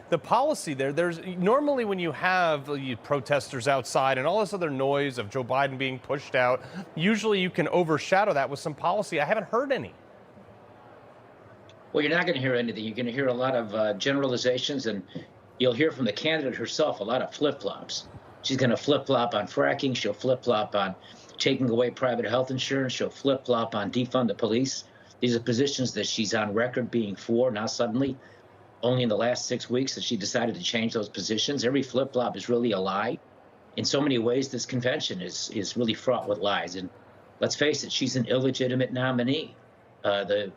the policy there. There's normally when you have protesters outside and all this other noise of Joe Biden being pushed out, usually you can overshadow that with some policy. I haven't heard any. Well, you're not going to hear anything. You're going to hear a lot of generalizations, and you'll hear from the candidate herself a lot of flip-flops. She's going to flip-flop on fracking. She'll flip-flop on taking away private health insurance. She'll flip-flop on defund the police. These are positions that she's on record being for. Now suddenly, only in the last 6 weeks that she decided to change those positions. Every flip-flop is really a lie. In so many ways, this convention is really fraught with lies. And let's face it, she's an illegitimate nominee. The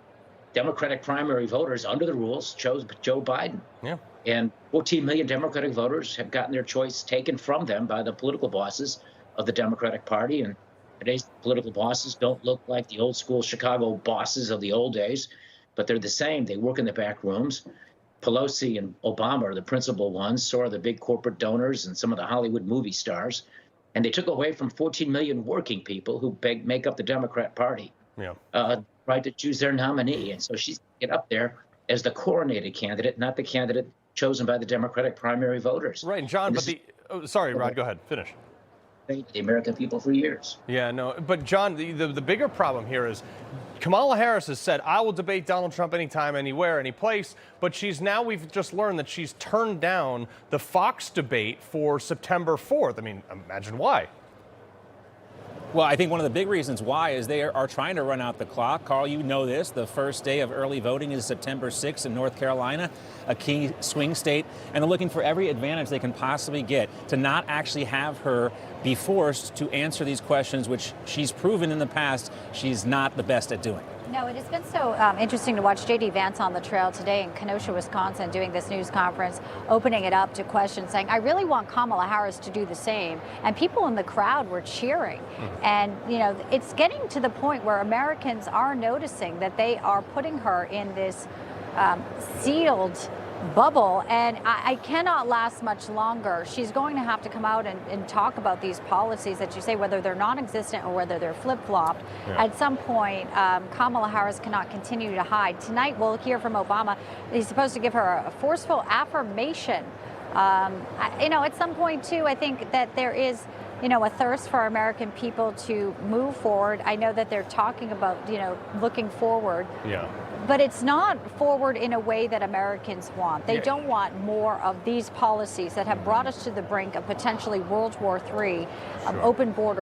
Democratic primary voters, under the rules, chose Joe Biden. Yeah. And 14 million Democratic voters have gotten their choice taken from them by the political bosses of the Democratic Party. And today's political bosses don't look like the old school Chicago bosses of the old days, but they're the same. They work in the back rooms. Pelosi and Obama are the principal ones, so are the big corporate donors and some of the Hollywood movie stars. And they took away from 14 million working people who make up the Democrat Party, right to choose their nominee. And so she's going to get up there as the coronated candidate, not the candidate chosen by the Democratic primary voters. Right, John, but sorry, Rod, go ahead, finish. The American people for years. Yeah, no, but John, the bigger problem here is Kamala Harris has said, I will debate Donald Trump anytime, anywhere, any place, but we've just learned that she's turned down the Fox debate for September 4th. I mean, imagine why. Well, I think one of the big reasons why is they are trying to run out the clock. Carl, you know this. The first day of early voting is September 6th in North Carolina, a key swing state, and they're looking for every advantage they can possibly get to not actually have her be forced to answer these questions, which she's proven in the past she's not the best at doing. No, it has been so interesting to watch J.D. Vance on the trail today in Kenosha, Wisconsin, doing this news conference, opening it up to questions, saying, I really want Kamala Harris to do the same. And people in the crowd were cheering. And, you know, it's getting to the point where Americans are noticing that they are putting her in this sealed bubble, and I cannot last much longer. She's going to have to come out and talk about these policies that you say, whether they're non-existent or whether they're flip-flopped. Yeah. At some point, Kamala Harris cannot continue to hide. Tonight, we'll hear from Obama. He's supposed to give her a forceful affirmation. You know, at some point, too, I think that there is, you know, a thirst for American people to move forward. I know that they're talking about, you know, looking forward. Yeah. But it's not forward in a way that Americans want. They don't want more of these policies that have brought us to the brink of potentially World War III, of open borders.